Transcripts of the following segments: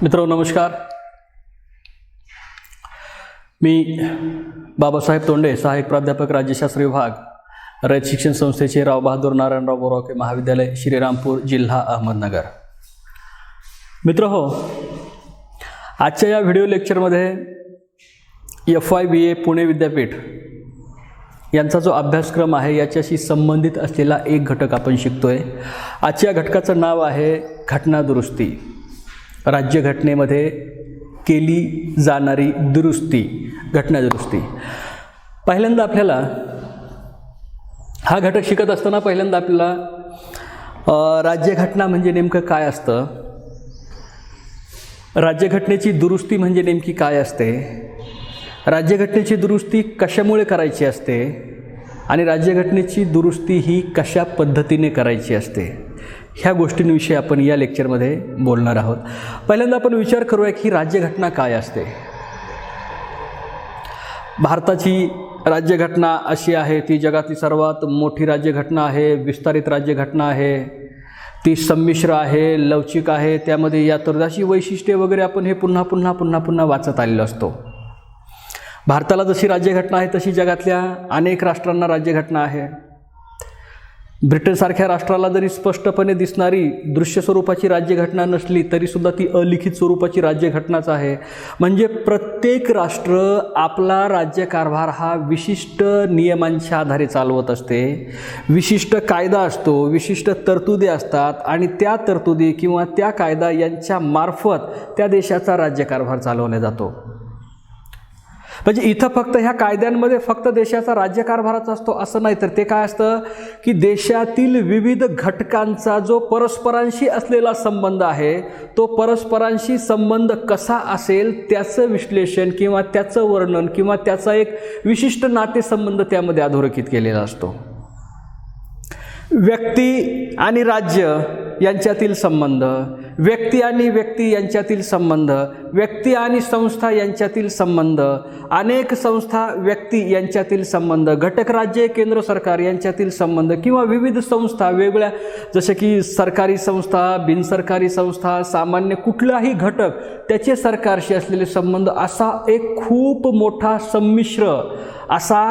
मित्रांनो नमस्कार. मी बाबासाहेब तोंडे, सहाय्यक प्राध्यापक राज्यशास्त्र विभाग, रयत शिक्षण संस्थेचे राव बहादूर नारायणराव बोरावके महाविद्यालय, श्रीरामपूर, जिल्हा अहमदनगर. मित्रहो, आजच्या या व्हिडिओ लेक्चरमध्ये FYBA पुणे विद्यापीठ यांचा जो अभ्यासक्रम आहे याच्याशी संबंधित असलेला एक घटक आपण शिकतोय. आजच्या घटकाचं नाव आहे घटना दुरुस्ती. राज्यघटनेमध्ये केली जाणारी दुरुस्ती, घटना दुरुस्ती. पहिल्यांदा आपल्याला हा घटक शिकत असताना पहिल्यांदा आपल्याला राज्यघटना म्हणजे नेमकं काय असतं, राज्यघटनेची दुरुस्ती म्हणजे नेमकी काय असते, राज्यघटनेची दुरुस्ती कशामुळे करायची असते आणि राज्यघटनेची दुरुस्ती ही कशा पद्धतीने करायची असते, ह्या गोष्टींविषयी आपण या लेक्चरमध्ये बोलणार आहोत. पहिल्यांदा आपण विचार करूया की राज्यघटना काय असते. भारताची राज्यघटना अशी आहे, ती जगातली सर्वात मोठी राज्यघटना आहे, विस्तारित राज्यघटना आहे, ती संमिश्र आहे, लवचिक आहे, त्यामध्ये या तर्जाची वैशिष्ट्ये वगैरे आपण हे पुन्हा पुन्हा वाचत आलेलो असतो. भारताला जशी राज्यघटना आहे तशी जगातल्या अनेक राष्ट्रांना राज्यघटना आहे. ब्रिटनसारख्या राष्ट्राला जरी स्पष्टपणे दिसणारी दृश्य स्वरूपाची राज्यघटना नसली तरीसुद्धा ती अलिखित स्वरूपाची राज्यघटनाच आहे. म्हणजे प्रत्येक राष्ट्र आपला राज्यकारभार हा विशिष्ट नियमांच्या आधारे चालवत असते. विशिष्ट कायदा असतो, विशिष्ट तरतुदी असतात आणि त्या तरतुदी किंवा त्या कायदा यांच्या मार्फत त्या देशाचा राज्यकारभार चालवला जातो. म्हणजे इथं फक्त ह्या कायद्यांमध्ये फक्त देशाचा राज्यकारभाराचा असतो असं नाही, तर ते काय असतं की देशातील विविध घटकांचा जो परस्परांशी असलेला संबंध आहे तो परस्परांशी संबंध कसा असेल त्याचं विश्लेषण किंवा त्याचं वर्णन किंवा त्याचा एक विशिष्ट नातेसंबंध त्यामध्ये अधोरेखित केलेला असतो. व्यक्ती आणि राज्य यांच्यातील संबंध, व्यक्ती आणि व्यक्ती यांच्यातील संबंध, व्यक्ती आणि संस्था यांच्यातील संबंध, अनेक संस्था व्यक्ती यांच्यातील संबंध, घटक राज्ये केंद्र सरकार यांच्यातील संबंध किंवा विविध संस्था वेगळ्या जसे की सरकारी संस्था, बिनसरकारी संस्था, सामान्य कुठलाही घटक त्याचे सरकारशी असलेले संबंध, असा एक खूप मोठा संमिश्र असा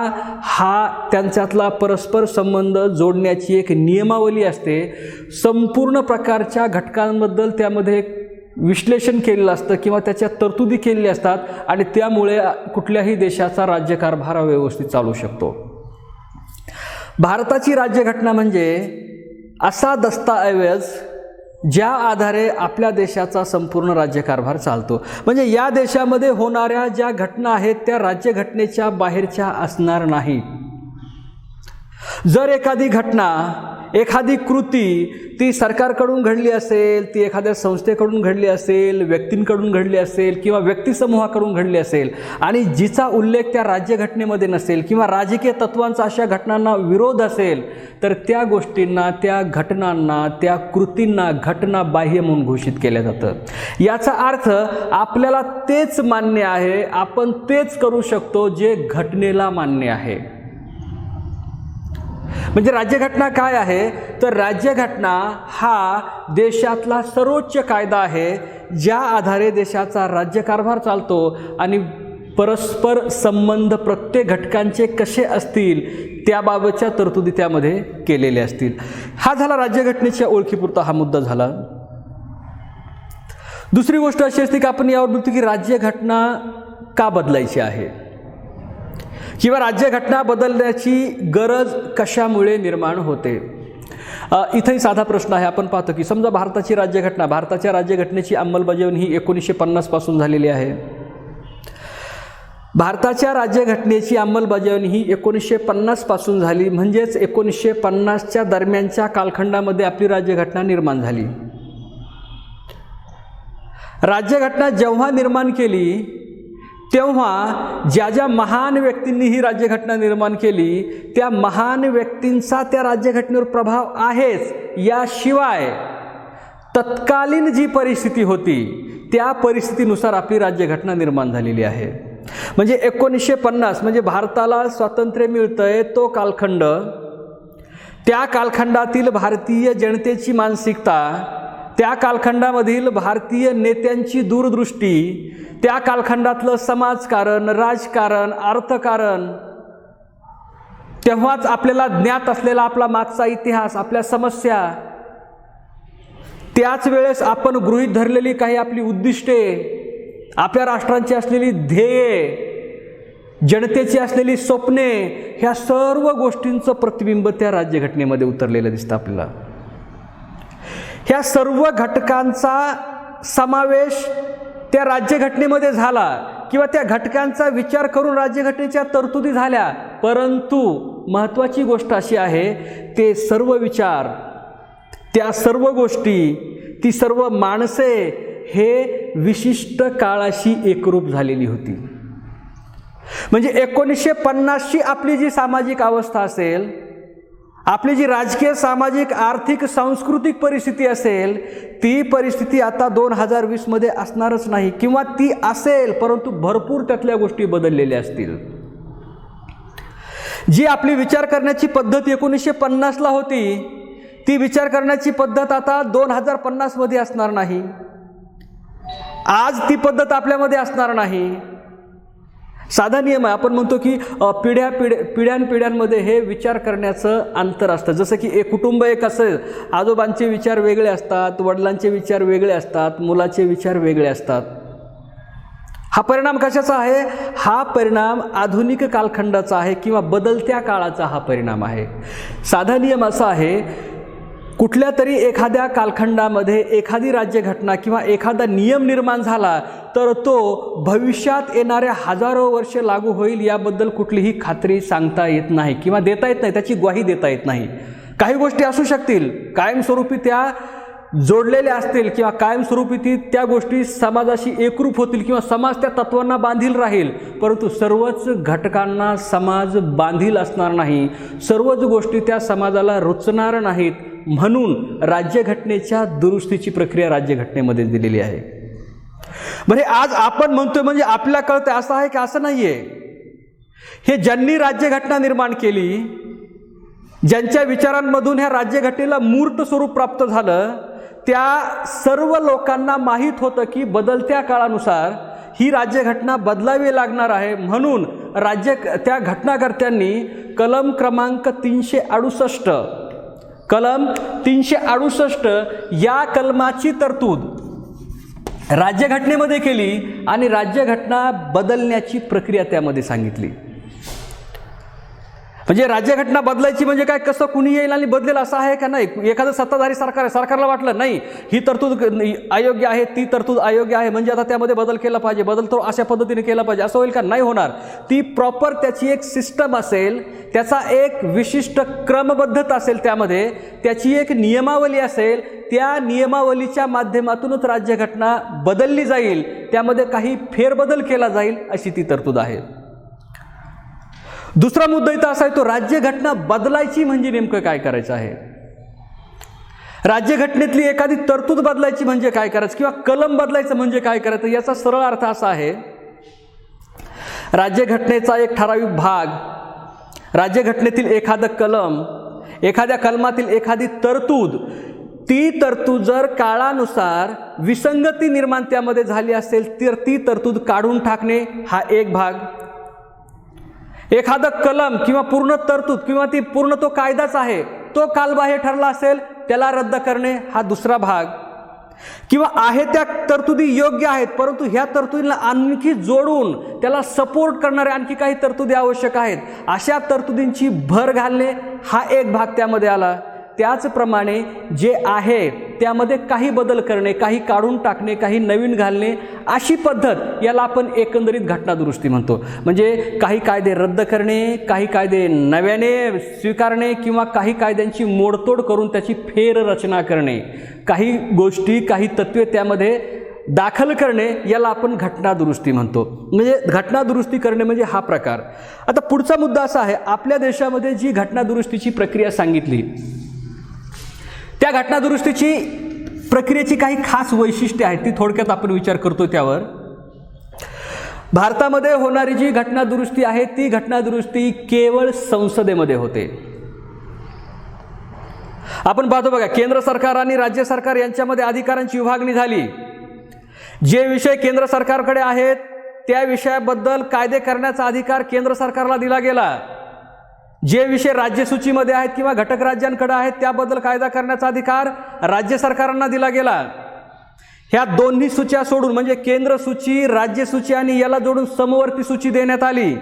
हा त्यांच्यातला परस्पर संबंध जोडण्याची एक नियमावली असते. संपूर्ण प्रकारच्या घटकांबद्दल त्यामध्ये विश्लेषण केलेलं असतं किंवा त्याच्या तरतुदी केलेल्या असतात आणि त्यामुळे कुठल्याही देशाचा राज्यकारभार व्यवस्थित चालू शकतो. भारताची राज्यघटना म्हणजे असा दस्तऐवज ज्या आधारे आपल्या देशाचा संपूर्ण राज्यकारभार चालतो. म्हणजे या देशामध्ये होणाऱ्या ज्या घटना आहेत त्या राज्यघटनेच्या बाहेरच्या असणार नाही. जर एखादी घटना, एखादी कृती ती सरकारकडून घडली असेल, ती एखाद्या संस्थेकडून घडली असेल, व्यक्तींकडून घडली असेल किंवा व्यक्तिसमूहाकडून घडली असेल आणि जिचा उल्लेख त्या राज्यघटनेमध्ये नसेल किंवा राजकीय तत्वांचा अशा घटनांना विरोध असेल तर त्या गोष्टींना, त्या घटनांना, त्या कृतींना घटना बाह्य म्हणून घोषित केलं जातं. याचा अर्थ आपल्याला तेच मान्य आहे, आपण तेच करू शकतो जे घटनेला मान्य आहे. म्हणजे राज्यघटना काय आहे तर राज्यघटना हा देशातला सर्वोच्च कायदा आहे ज्या आधारे देशाचा राज्यकारभार चालतो आणि परस्पर संबंध प्रत्येक घटकांचे कसे असतील त्याबाबतच्या तरतुदी त्यामध्ये केलेल्या असतील. हा झाला राज्यघटनेच्या ओळखीपुरता हा मुद्दा झाला. दुसरी गोष्ट अशी असते की आपण यावर बोलतो की राज्यघटना का बदलायची आहे किंवा राज्यघटना बदलण्याची गरज कशामुळे निर्माण होते. इथंही साधा प्रश्न आहे. आपण पाहतो की समजा भारताची राज्यघटना, भारताच्या राज्यघटनेची अंमलबजावणी ही 1950 पासून झालेली आहे. भारताच्या राज्यघटनेची अंमलबजावणी ही 1950 पासून झाली, म्हणजेच 1950च्या दरम्यानच्या कालखंडामध्ये आपली राज्यघटना निर्माण झाली. राज्यघटना जेव्हा निर्माण केली तेव्हा ज्या ज्या महान व्यक्तींनी ही राज्यघटना निर्माण केली त्या महान व्यक्तींचा त्या राज्यघटनेवर प्रभाव आहेच. याशिवाय तत्कालीन जी परिस्थिती होती त्या परिस्थितीनुसार आपली राज्यघटना निर्माण झालेली आहे. म्हणजे 1950 म्हणजे भारताला स्वातंत्र्य मिळतंय तो कालखंड, त्या कालखंडातील भारतीय जनतेची मानसिकता त्या कालखंडामधील भारतीय नेत्यांची दूरदृष्टी, त्या कालखंडातलं समाजकारण, राजकारण, अर्थकारण, तेव्हाच आपल्याला ज्ञात असलेला आपला मागचा इतिहास, आपल्या समस्या, त्याच वेळेस आपण गृहीत धरलेली काही आपली उद्दिष्टे, आपल्या राष्ट्रांची असलेली ध्येये, जनतेची असलेली स्वप्ने, ह्या सर्व गोष्टींचं प्रतिबिंब त्या राज्यघटनेमध्ये उतरलेलं दिसतं आपल्याला. ह्या सर्व घटकांचा समावेश त्या राज्यघटनेमध्ये झाला किंवा त्या घटकांचा विचार करून राज्यघटनेच्या तरतुदी झाल्या. परंतु महत्त्वाची गोष्ट अशी आहे, ते सर्व विचार, त्या सर्व गोष्टी, ती सर्व माणसे हे विशिष्ट काळाशी एकरूप झालेली होती. म्हणजे 1950ची आपली जी सामाजिक अवस्था असेल, आपली जी राजकीय, सामाजिक, आर्थिक, सांस्कृतिक परिस्थिती असेल, ती परिस्थिती आता 2020 मध्ये असणारच नाही, किंवा ती असेल परंतु भरपूर त्यातल्या गोष्टी बदललेल्या असतील. जी आपली विचार करण्याची पद्धत 1950ला होती, ती विचार करण्याची पद्धत आता 2050 मध्ये असणार नाही. आज ती पद्धत आपल्यामध्ये असणार नाही. साधा नियम आहे, आपण म्हणतो की पिढ्यानपिढ्यांमध्ये हे विचार करण्याचं अंतर असतं. जसं की एक कुटुंब एक असेल, आजोबांचे विचार वेगळे असतात, वडिलांचे विचार वेगळे असतात, मुलाचे विचार वेगळे असतात. हा परिणाम कशाचा आहे? हा परिणाम आधुनिक कालखंडाचा आहे किंवा बदलत्या काळाचा हा परिणाम आहे. साधा नियम असा आहे, कुठल्या तरी एखाद्या कालखंडामध्ये एखादी राज्यघटना किंवा एखादा नियम निर्माण झाला तर तो भविष्यात येणाऱ्या हजारो वर्ष लागू होईल याबद्दल कुठलीही खात्री सांगता येत नाही किंवा देता येत नाही, त्याची ग्वाही देता येत नाही. काही गोष्टी असू शकतील, कायमस्वरूपी त्या जोडलेल्या असतील किंवा कायमस्वरूपी त्या गोष्टी समाजाशी एकरूप होतील किंवा समाज त्या तत्वांना बांधील राहील, परंतु सर्वच घटकांना समाज बांधील असणार नाही, सर्वच गोष्टी त्या समाजाला रुचणार नाहीत. म्हणून राज्यघटनेच्या दुरुस्तीची प्रक्रिया राज्यघटनेमध्ये दिलेली आहे. बरे, आज आपण म्हणतोय म्हणजे आपल्याला कळतंय असं आहे की असं नाहीये. हे ज्यांनी राज्यघटना निर्माण केली, ज्यांच्या विचारांमधून ह्या राज्यघटनेला मूर्त स्वरूप प्राप्त झालं, त्या सर्व लोकांना माहीत होतं की बदलत्या काळानुसार ही राज्यघटना बदलावी लागणार आहे. म्हणून त्या घटनाकर्त्यांनी कलम क्रमांक 368 या कलमाची तरतूद राज्यघटनेमध्ये केली आणि राज्यघटना बदलण्याची प्रक्रिया त्यामध्ये सांगितली. म्हणजे राज्यघटना बदलायची म्हणजे काय, कसं कुणी येईल आणि बदलेल असं आहे का? नाही. एखादं सत्ताधारी सरकार आहे, सरकारला वाटलं नाही ही तरतूद अयोग्य आहे, ती तरतूद अयोग्य आहे, म्हणजे आता त्यामध्ये बदल केला पाहिजे, बदल तो अशा पद्धतीने केला पाहिजे, असं होईल का? नाही होणार. ती प्रॉपर त्याची एक सिस्टम असेल, त्याचा एक विशिष्ट क्रमबद्धता असेल, त्यामध्ये त्याची एक नियमावली असेल, त्या नियमावलीच्या माध्यमातूनच राज्यघटना बदलली जाईल, त्यामध्ये काही फेरबदल केला जाईल, अशी ती तरतूद आहे. दुसरा मुद्दा इथं असा आहे, तो राज्यघटना बदलायची म्हणजे नेमकं काय करायचं आहे. राज्यघटनेतली एखादी तरतूद बदलायची म्हणजे काय करायचं किंवा कलम बदलायचं म्हणजे काय करायचं, याचा सरळ अर्थ असा आहे, राज्यघटनेचा एक ठराविक भाग, राज्यघटनेतील एखादं कलम, एखाद्या कलमातील एखादी तरतूद, ती तरतूद जर काळानुसार विसंगती निर्माण त्यामध्ये झाली असेल तर ती तरतूद काढून टाकणे हा एक भाग. एखादा कलम किंवा पूर्ण तरतूद किंवा ती पूर्ण तो कायदाच आहे, तो कालबाह्य ठरला असेल त्याला रद्द करणे हा दुसरा भाग. किंवा आहे त्या तरतुदी योग्य आहेत परंतु ह्या तरतुदीला आणखी जोडून त्याला सपोर्ट करणारे आणखी काही तरतुदी आवश्यक आहेत, अशा तरतुदींची भर घालणे हा एक भाग त्यामध्ये आला. त्याचप्रमाणे जे आहे त्यामध्ये काही बदल करणे, काही काढून टाकणे, काही नवीन घालणे, अशी पद्धत याला आपण एकंदरीत घटना दुरुस्ती म्हणतो. म्हणजे काही कायदे रद्द करणे, काही कायदे नव्याने स्वीकारणे किंवा काही कायद्यांची मोडतोड करून त्याची फेररचना करणे, काही गोष्टी, काही तत्त्वे त्यामध्ये दाखल करणे, याला आपण घटना दुरुस्ती म्हणतो. म्हणजे घटना दुरुस्ती करणे म्हणजे हा प्रकार. आता पुढचा मुद्दा असा आहे, आपल्या देशामध्ये जी घटना दुरुस्तीची प्रक्रिया सांगितली, त्या घटना दुरुस्तीची प्रक्रियेची काही खास वैशिष्ट्ये आहेत, ती थोडक्यात आपण विचार करतो त्यावर. भारतामध्ये होणारी जी घटना दुरुस्ती आहे ती घटना दुरुस्ती केवळ संसदेमध्ये होते. आपण पाहतो बघा, केंद्र सरकार आणि राज्य सरकार यांच्यामध्ये अधिकारांची विभागणी झाली. जे विषय केंद्र सरकारकडे आहेत त्या विषयाबद्दल कायदे करण्याचा अधिकार केंद्र सरकारला दिला गेला. जे विषय राज्यसूचीमध्ये आहेत किंवा घटक राज्यांकडे आहेत त्याबद्दल कायदा करण्याचा अधिकार राज्य सरकारांना दिला गेला. ह्या दोन्ही सूच्या सोडून म्हणजे केंद्र सूची, राज्य सूची आणि याला जोडून समवर्ती सूची देण्यात आली.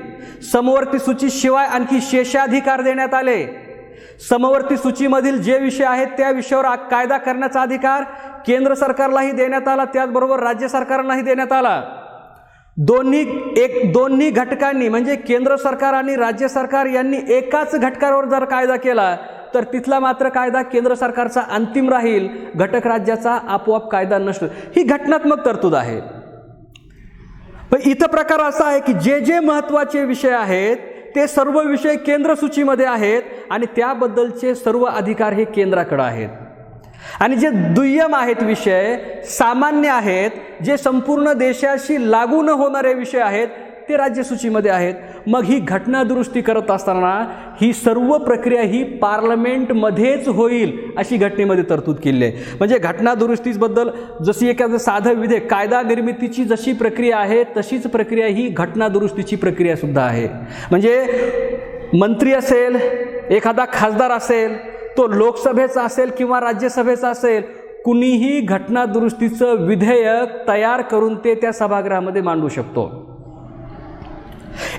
समवर्ती सूची शिवाय आणखी शेषाधिकार देण्यात आले. समवर्ती सूचीमधील जे विषय आहेत त्या विषयावर कायदा करण्याचा अधिकार केंद्र सरकारलाही देण्यात आला, त्याचबरोबर राज्य सरकारांनाही देण्यात आला. दोन्ही घटकांनी म्हणजे केंद्र सरकार आणि राज्य सरकार यांनी एकाच घटकावर जर कायदा केला तर तिथला मात्र कायदा केंद्र सरकारचा अंतिम राहील, घटक राज्याचा आपोआप कायदा नसतो. ही घटनात्मक तरतूद आहे. पण इथं प्रकार असा आहे की जे जे महत्त्वाचे विषय आहेत ते सर्व विषय केंद्र सूचीमध्ये आहेत आणि त्याबद्दलचे सर्व अधिकार हे केंद्राकडे आहेत. आणि जे दुय्यम आहेत विषय, सामान्य आहेत, जे संपूर्ण देशाशी लागू न होणारे विषय आहेत ते राज्य सूचीमध्ये आहेत. मग ही घटना दुरुस्ती करत असताना ही सर्व प्रक्रिया ही पार्लमेंटमध्येच होईल अशी घटनेमध्ये तरतूद केली आहे. म्हणजे घटना दुरुस्तीबद्दल जशी एखादं साधं विधेयक, कायदा निर्मितीची जशी प्रक्रिया आहे तशीच प्रक्रिया ही घटना दुरुस्तीची प्रक्रिया सुद्धा आहे. म्हणजे मंत्री असेल, एखादा खासदार असेल, तो लोकसभेचा असेल किंवा राज्यसभेचा असेल, कुणीही घटना दुरुस्तीचं विधेयक तयार करून ते त्या सभागृहामध्ये मांडू शकतो.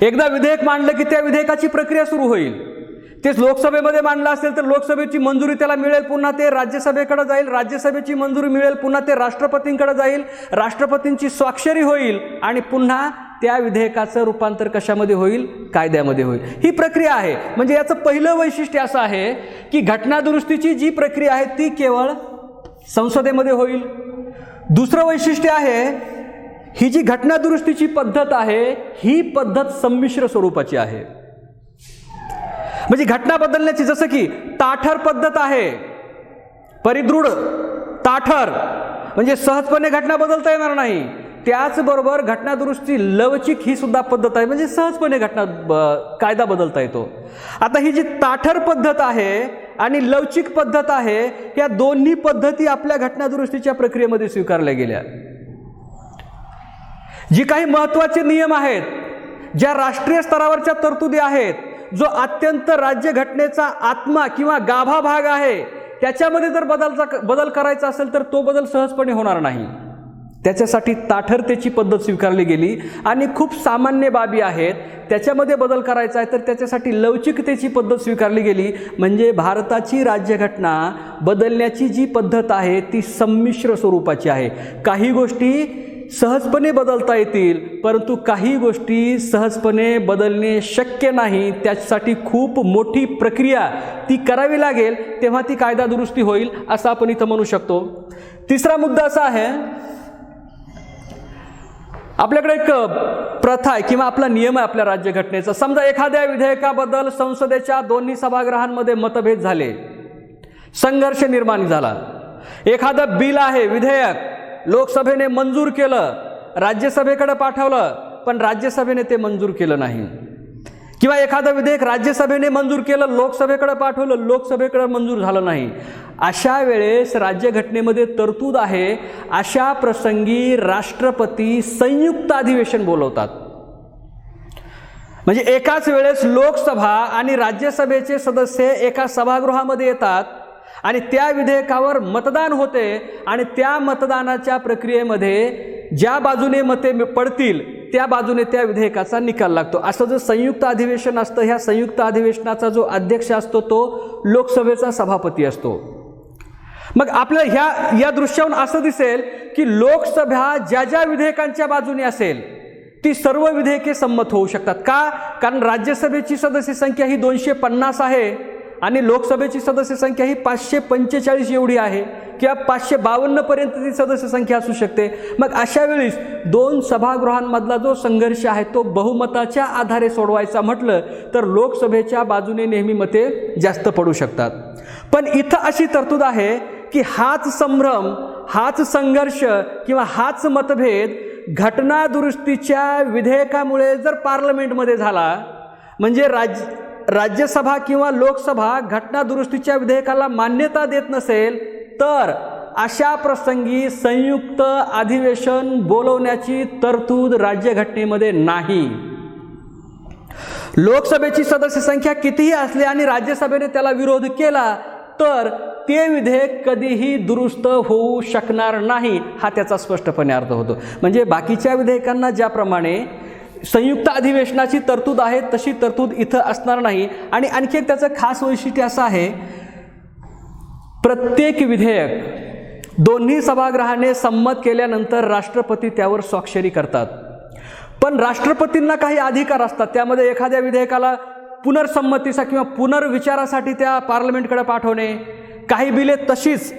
एकदा विधेयक मांडलं की त्या विधेयकाची प्रक्रिया सुरू होईल. तेच लोकसभेमध्ये मांडलं असेल तर लोकसभेची मंजुरी त्याला मिळेल, पुन्हा ते राज्यसभेकडे जाईल, राज्यसभेची मंजुरी मिळेल, पुन्हा ते राष्ट्रपतींकडे जाईल, राष्ट्रपतींची स्वाक्षरी होईल आणि पुन्हा त्या विधेयकाचं रूपांतर कशामध्ये होईल? कायद्यामध्ये होईल. ही प्रक्रिया आहे. म्हणजे याचं पहिलं वैशिष्ट्य असं आहे की घटना दुरुस्तीची जी प्रक्रिया आहे ती केवळ संसदेमध्ये होईल. दुसरं वैशिष्ट्य आहे, ही जी घटना दुरुस्तीची पद्धत आहे ही पद्धत संमिश्र स्वरूपाची आहे. म्हणजे घटना बदलण्याची, जसं की ताठर पद्धत आहे, परिदृढ ताठर म्हणजे सहजपणे घटना बदलता येणार नाही. त्याचबरोबर घटना दुरुस्ती लवचिक ही सुद्धा पद्धत आहे, म्हणजे सहजपणे कायदा बदलता येतो. आता ही जी ताठर पद्धत आहे आणि लवचिक पद्धत आहे, या दोन्ही पद्धती आपल्या घटना दुरुस्तीच्या प्रक्रियेमध्ये स्वीकारल्या गेल्या. जी काही महत्त्वाचे नियम आहेत, ज्या राष्ट्रीय स्तरावरच्या तरतुदी आहेत, जो अत्यंत राज्यघटनेचा आत्मा किंवा गाभा भाग आहे, त्याच्यामध्ये जर बदल करायचा असेल तर तो बदल सहजपणे होणार नाही. त्याच्यासाठी ताठरतेची पद्धत स्वीकारली गेली. आणि खूप सामान्य बाबी आहेत त्याच्यामध्ये बदल करायचा आहे तर त्याच्यासाठी लवचिकतेची पद्धत स्वीकारली गेली. म्हणजे भारताची राज्यघटना बदलण्याची जी पद्धत आहे ती संमिश्र स्वरूपाची आहे. काही गोष्टी सहजपणे बदलता येतील, परंतु काही गोष्टी सहजपणे बदलणे शक्य नाही. त्यासाठी खूप मोठी प्रक्रिया ती करावी लागेल, तेव्हा ती कायदा दुरुस्ती होईल असं आपण इथं म्हणू शकतो. तिसरा मुद्दा असा आहे, आपल्याकडे एक प्रथा आहे किंवा आपला नियम आहे आपल्या राज्यघटनेचा. समजा एखाद्या विधेयकाबद्दल संसदेच्या दोन्ही सभागृहांमध्ये मतभेद झाले, संघर्ष निर्माण झाला. एखादं बिल आहे, विधेयक लोकसभेने मंजूर केलं, राज्यसभेकडे पाठवलं, पण राज्यसभेने ते मंजूर केलं नाही. किंवा एखादं विधेयक राज्यसभेने मंजूर केलं, लोकसभेकडे पाठवलं, लोकसभेकडे मंजूर झालं नाही. अशा वेळेस राज्यघटनेमध्ये तरतूद आहे, अशा प्रसंगी राष्ट्रपती संयुक्त अधिवेशन बोलवतात. म्हणजे एकाच वेळेस लोकसभा आणि राज्यसभेचे सदस्य एका सभागृहामध्ये येतात आणि त्या विधेयकावर मतदान होते आणि त्या मतदानाच्या प्रक्रियेमध्ये ज्या बाजूने मते पडतील त्या बाजूने त्या विधेयकाचा निकाल लागतो. असं जे संयुक्त अधिवेशन असतं, ह्या संयुक्त अधिवेशनाचा जो अध्यक्ष असतो तो लोकसभेचा सभापती असतो. मग आपल्याला या दृश्यावरून असं दिसेल की लोकसभा ज्या ज्या विधेयकांच्या बाजूने असेल ती सर्व विधेयके संमत होऊ शकतात. का? कारण राज्यसभेची सदस्य संख्या ही 250 आहे आणि लोकसभेची सदस्य संख्या ही 545 एवढी आहे किंवा 552 पर्यंत ती सदस्य संख्या असू शकते. मग अशा वेळेस दोन सभागृहांमधला जो संघर्ष आहे तो बहुमताच्या आधारे सोडवायचा म्हटलं तर लोकसभेच्या बाजूने नेहमी मते जास्त पडू शकतात. पण इथं अशी तरतूद आहे की हाच संभ्रम, हाच संघर्ष किंवा हाच मतभेद घटना दुरुस्तीच्या विधेयकामुळे जर पार्लमेंटमध्ये झाला, म्हणजे राज्यसभा किंवा लोकसभा घटनादुरुस्तीच्या विधेयकाला मान्यता देत नसेल तर अशा प्रसंगी संयुक्त अधिवेशन बोलवण्याची तरतूद राज्यघटनेमध्ये नाही. लोकसभेची सदस्य संख्या कितीही असली आणि राज्यसभेने त्याला विरोध केला तर ते विधेयक कधीही दुरुस्त होऊ शकणार नाही, हा त्याचा स्पष्टपणे अर्थ होतो. म्हणजे बाकीच्या विधेयकांना ज्याप्रमाणे संयुक्त अधिवेशनाची तरतूद आहे तशी तरतूद इथं असणार नाही. आणि आणखी एक त्याचं खास वैशिष्ट्य असं आहे, प्रत्येक विधेयक दोन्ही सभागृहाने संमत केल्यानंतर राष्ट्रपती त्यावर स्वाक्षरी करतात. पण राष्ट्रपतींना काही अधिकार असतात, त्यामध्ये एखाद्या विधेयकाला पुनर्संमतीचा किंवा पुनर्विचारासाठी त्या पार्लमेंटकडे पाठवणे, काही बिले तशीच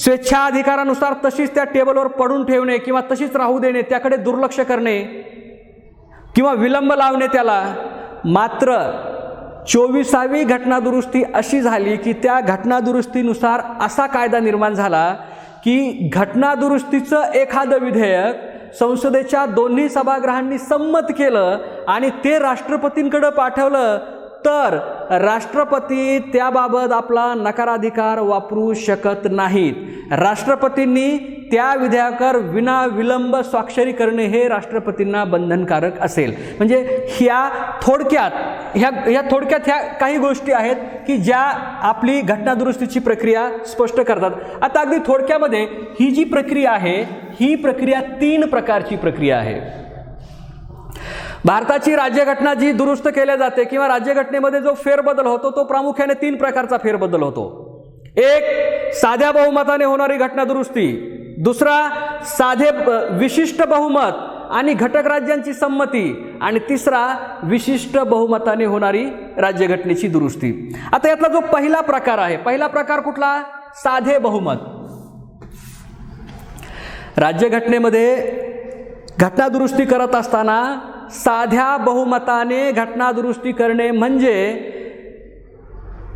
स्वेच्छाधिकारानुसार तशीच त्या टेबलवर पडून ठेवणे किंवा तशीच राहू देणे, त्याकडे दुर्लक्ष करणे किंवा विलंब लावणे त्याला. मात्र 24वी घटनादुरुस्ती अशी झाली की त्या घटनादुरुस्तीनुसार असा कायदा निर्माण झाला की घटनादुरुस्तीचं एखादं विधेयक संसदेच्या दोन्ही सभागृहांनी संमत केलं आणि ते राष्ट्रपतींकडे पाठवलं तर राष्ट्रपती त्याबाबत आपला नकाराधिकार वापरू शकत नाहीत. राष्ट्रपतींनी त्या विधेयकावर विनाविलंब स्वाक्षरी करणे हे राष्ट्रपतींना बंधनकारक असेल. म्हणजे ह्या थोडक्यात ह्या काही गोष्टी आहेत की ज्या आपली घटनादुरुस्तीची प्रक्रिया स्पष्ट करतात. आता अगदी थोडक्यामध्ये ही जी प्रक्रिया आहे ही प्रक्रिया 3 प्रकारची प्रक्रिया आहे. भारताची राज्यघटना जी दुरुस्त केल्या जाते किंवा राज्यघटनेमध्ये जो फेरबदल होतो तो प्रामुख्याने 3 प्रकारचा फेरबदल होतो. एक, साध्या बहुमताने होणारी घटनादुरुस्ती. दुसरा, साधे विशिष्ट बहुमत आणि घटक राज्यांची संमती. आणि तिसरा, विशिष्ट बहुमताने होणारी राज्यघटनेची दुरुस्ती. आता यातला जो पहिला प्रकार आहे, पहिला प्रकार कुठला? साधे बहुमत. राज्यघटनेमध्ये घटनादुरुस्ती करत असताना साध्या बहुमताने घटनादुरुस्ती करणे म्हणजे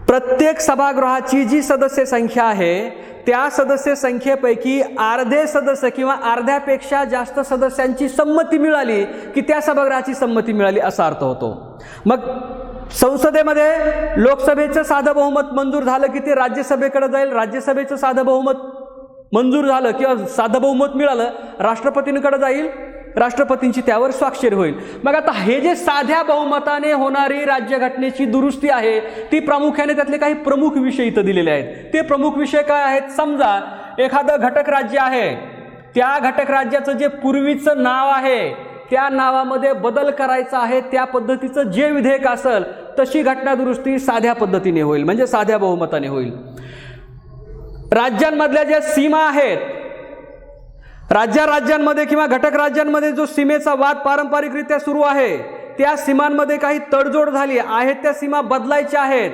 प्रत्येक सभागृहाची जी सदस्य संख्या आहे त्या सदस्य संख्येपैकी अर्धे सदस्य किंवा अर्ध्यापेक्षा जास्त सदस्यांची संमती मिळाली की त्या सभागृहाची संमती मिळाली असा अर्थ होतो. मग संसदेमध्ये लोकसभेचं साधं बहुमत मंजूर झालं की ते राज्यसभेकडे जाईल, राज्यसभेचं साधं बहुमत मंजूर झालं किंवा साधं बहुमत मिळालं राष्ट्रपतींकडे जाईल, राष्ट्रपतींची त्यावर स्वाक्षरी होईल. मग आता हे जे साध्या बहुमताने होणारी राज्यघटनेची दुरुस्ती आहे ती प्रामुख्याने त्यातले काही प्रमुख विषय इथं दिलेले आहेत. ते प्रमुख विषय काय आहेत? समजा एखादं घटक राज्य आहे, त्या घटक राज्याचं जे पूर्वीचं नाव आहे त्या नावामध्ये बदल करायचा आहे, त्या पद्धतीचं जे विधेयक असेल तशी घटनादुरुस्ती साध्या पद्धतीने होईल, म्हणजे साध्या बहुमताने होईल. राज्यांमधल्या ज्या सीमा आहेत, राज्यांमध्ये किंवा घटक राज्यांमध्ये जो सीमेचा वाद पारंपरिकरित्या सुरू आहे त्या सीमांमध्ये काही तडजोड झाली आहेत, त्या सीमा बदलायच्या आहेत,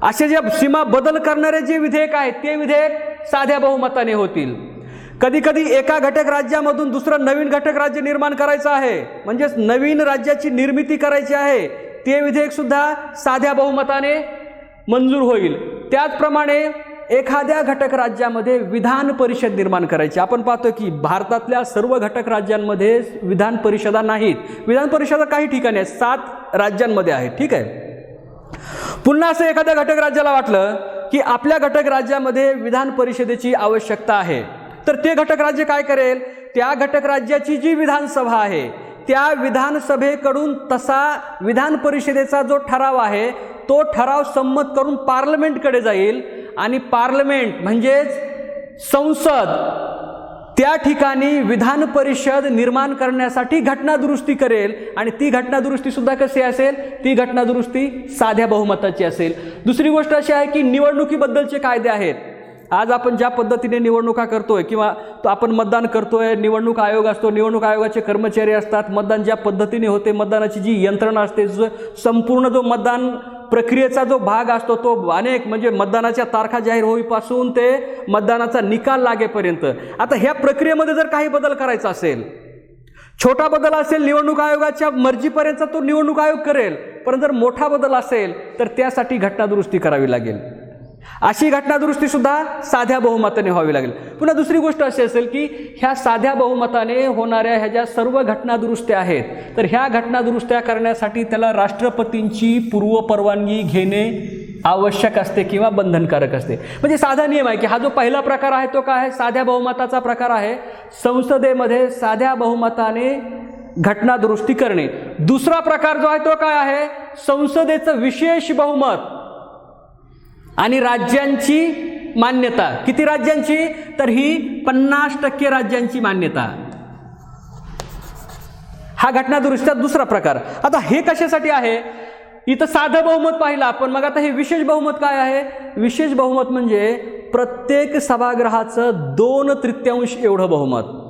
असे जे सीमा बदल करणारे जे विधेयक आहेत ते विधेयक साध्या बहुमताने होतील. कधी कधी एका घटक राज्यामधून दुसरं नवीन घटक राज्य निर्माण करायचं आहे, म्हणजेच नवीन राज्याची निर्मिती करायची आहे, ते विधेयक सुद्धा साध्या बहुमताने मंजूर होईल. त्याचप्रमाणे एखाद्या घटक राज्यामध्ये विधान परिषद निर्माण करायची. आपण पाहतो की भारतातल्या सर्व घटक राज्यांमध्ये विधान परिषदा नाहीत. विधान परिषदा काही ठिकाणी आहेत, 7 राज्यांमध्ये आहेत. ठीक आहे. पुन्हा असं एखाद्या घटक राज्याला वाटलं की आपल्या घटक राज्यामध्ये विधान परिषदेची आवश्यकता आहे, तर ते घटक राज्य काय करेल? त्या घटक राज्याची जी विधानसभा आहे त्या विधानसभेकडून तसा विधान परिषदेचा जो ठराव आहे तो ठराव संमत करून पार्लमेंटकडे जाईल आणि पार्लमेंट म्हणजेच संसद त्या ठिकाणी विधान परिषद निर्माण करण्यासाठी घटनादुरुस्ती करेल. आणि ती घटनादुरुस्ती सुद्धा कशी असेल? ती घटनादुरुस्ती साध्या बहुमताची असेल. दुसरी गोष्ट अशी आहे की निवडणुकीबद्दलचे कायदे आहेत. आज आपण ज्या पद्धतीने निवडणुका करतोय किंवा तो आपण मतदान करतोय, निवडणूक आयोग असतो, निवडणूक आयोगाचे कर्मचारी असतात, मतदान ज्या पद्धतीने होते, मतदानाची जी यंत्रणा असते, संपूर्ण जो मतदान प्रक्रियेचा जो भाग असतो तो अनेक म्हणजे मतदानाच्या तारखा जाहीर होईपासून ते मतदानाचा निकाल लागेपर्यंत. आता ह्या प्रक्रियेमध्ये जर काही बदल करायचा असेल, छोटा बदल असेल निवडणूक आयोगाच्या मर्जीपर्यंत तो निवडणूक आयोग करेल, पण जर मोठा बदल असेल तर त्यासाठी घटनादुरुस्ती करावी लागेल. अशी घटनादुरुस्ती सुद्धा साध्या बहुमताने व्हावी लागेल. पुन्हा दुसरी गोष्ट अशी असेल की ह्या साध्या बहुमताने होणाऱ्या ह्या ज्या सर्व घटनादुरुस्त्या आहेत, तर ह्या घटनादुरुस्त्या करण्यासाठी त्याला राष्ट्रपतींची पूर्वपरवानगी घेणे आवश्यक असते किंवा बंधनकारक असते. म्हणजे साधा नियम आहे की हा जो पहिला प्रकार आहे तो काय आहे, साध्या बहुमताचा प्रकार आहे. संसदेमध्ये साध्या बहुमताने घटनादुरुस्ती करणे. दुसरा प्रकार जो आहे तो काय आहे, संसदेचं विशेष बहुमत आणि राज्यांची मान्यता. किती राज्यांची, तर ही 50% राज्यांची मान्यता. हा घटनादुरुस्तीचा दुसरा प्रकार. आता हे कशासाठी आहे, इथं साधं बहुमत पाहिलं आपण, मग आता हे विशेष बहुमत काय आहे. विशेष बहुमत म्हणजे प्रत्येक सभागृहाचं 2/3 एवढं बहुमत.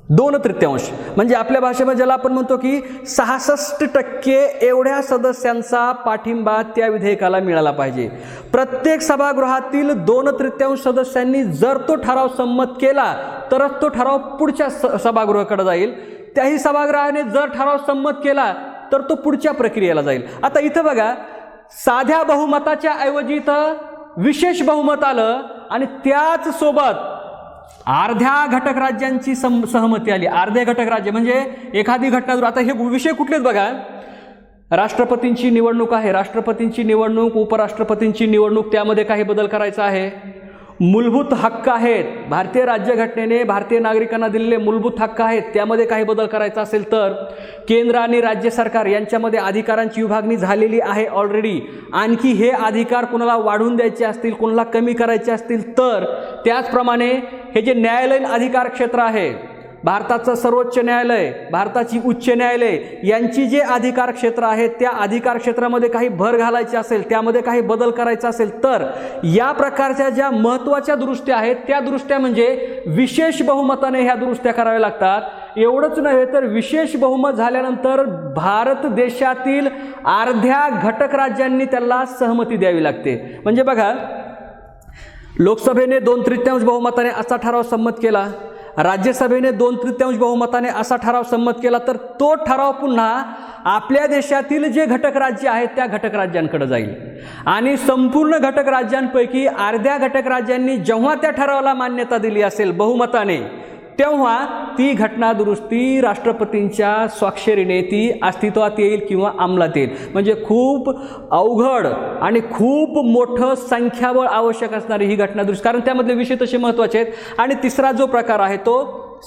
2/3 म्हणजे आपल्या भाषेमध्ये ज्याला आपण म्हणतो की 66% एवढ्या सदस्यांचा पाठिंबा त्या विधेयकाला मिळाला पाहिजे. प्रत्येक सभागृहातील 2/3 सदस्यांनी जर तो ठराव संमत केला तरच तो ठराव पुढच्या सभागृहाकडे जाईल. त्याही सभागृहाने जर ठराव संमत केला तर तो पुढच्या प्रक्रियेला जाईल. आता इथं बघा, साध्या बहुमताच्या ऐवजी इथं विशेष बहुमत आलं आणि त्याच सोबत अर्ध्या घटक राज्यांची सहमती आली. अर्धे घटक राज्य म्हणजे एखादी घटना. आता हे विषय कुठलेच बघा, राष्ट्रपतींची निवडणूक आहे, राष्ट्रपतींची निवडणूक, उपराष्ट्रपतींची निवडणूक, त्यामध्ये काही बदल करायचा आहे. मूलभूत हक्क आहेत, भारतीय राज्यघटनेने भारतीय नागरिकांना दिलेले मूलभूत हक्क आहेत, त्यामध्ये काही बदल करायचा असेल तर केंद्र आणि राज्य सरकार यांच्यामध्ये अधिकारांची विभागणी झालेली आहे ऑलरेडी. आणखी हे अधिकार कोणाला वाढवून द्यायचे असतील, कोणाला कमी करायचे असतील तर त्याचप्रमाणे हे जे न्यायालयीन अधिकार क्षेत्र आहे, भारताचं सर्वोच्च न्यायालय, भारताची उच्च न्यायालय यांची जे अधिकार क्षेत्र आहेत, त्या अधिकार क्षेत्रामध्ये काही भर घालायची असेल, त्यामध्ये काही बदल करायचा असेल तर या प्रकारच्या ज्या महत्त्वाच्या दुरुस्त्या आहेत त्या दुरुस्त्या म्हणजे विशेष बहुमताने ह्या दुरुस्त्या कराव्या लागतात. एवढंच नव्हे तर विशेष बहुमत झाल्यानंतर भारत देशातील अर्ध्या घटक राज्यांनी त्याला सहमती द्यावी लागते. म्हणजे बघा, लोकसभेने 2/3 बहुमताने असा ठराव संमत केला, राज्यसभेने 2/3 बहुमताने असा ठराव संमत केला, तर तो ठराव पुन्हा आपल्या देशातील जे घटक राज्य आहेत त्या घटक राज्यांकडे जाईल. आणि संपूर्ण घटक राज्यांपैकी अर्ध्या घटक राज्यांनी जेव्हा त्या ठरावाला मान्यता दिली असेल बहुमताने, तेव्हा ती घटनादुरुस्ती राष्ट्रपतींच्या स्वाक्षरीने ती अस्तित्वात येईल किंवा अंमलात येईल. म्हणजे खूप अवघड आणि खूप मोठं संख्याबळ आवश्यक असणारी ही घटनादुरुस्ती, कारण त्यामधले विषय तसे महत्त्वाचे आहेत. आणि तिसरा जो प्रकार आहे तो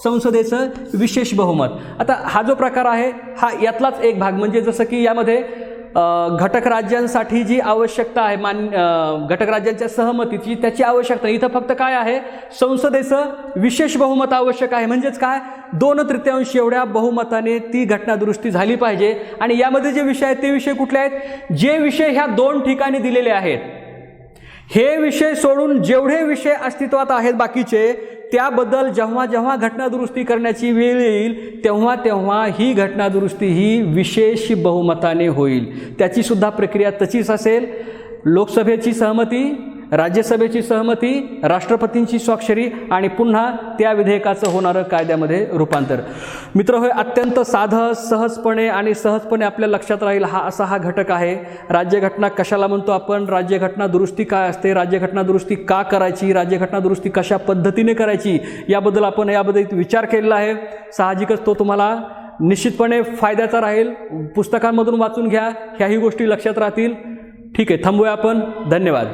संसदेचं विशेष बहुमत. आता हा जो प्रकार आहे हा यातलाच एक भाग. म्हणजे जसं की यामध्ये घटक राज्यांसाठी जी आवश्यकता आहे, घटक राज्यांच्या सहमतीची, त्याची आवश्यकता नाही. इथं फक्त काय आहे, संसदेचं विशेष बहुमत आवश्यक आहे. म्हणजेच काय, 2/3 एवढ्या बहुमताने ती घटनादुरुस्ती झाली पाहिजे. आणि यामध्ये जे विषय आहेत ते विषय कुठले आहेत, जे विषय ह्या 2 ठिकाणी दिलेले आहेत, हे विषय सोडून जेवढे विषय अस्तित्वात आहेत बाकीचे, त्याबद्दल जेव्हा जेव्हा घटनादुरुस्ती करण्याची वेळ येईल तेव्हा तेव्हा ही घटनादुरुस्ती ही विशेष बहुमताने होईल. त्याची सुद्धा प्रक्रिया तशीच असेल. लोकसभेची सहमती, राज्यसभेची सहमती, राष्ट्रपतींची स्वाक्षरी आणि पुन्हा त्या विधेयकाचं होणारं कायद्यामध्ये रूपांतर. मित्र, होय, अत्यंत साधं, सहजपणे आणि सहजपणे आपल्या लक्षात राहील हा घटक आहे. राज्यघटना कशाला म्हणतो आपण, राज्यघटना दुरुस्ती काय असते, राज्यघटना दुरुस्ती का करायची, राज्यघटना दुरुस्ती कशा पद्धतीने करायची, याबद्दल आपण विचार केलेला आहे. साहजिकच तो तुम्हाला निश्चितपणे फायद्याचा राहील. पुस्तकांमधून वाचून घ्या, ह्याही गोष्टी लक्षात राहतील. ठीक आहे, थांबूया आपण. धन्यवाद.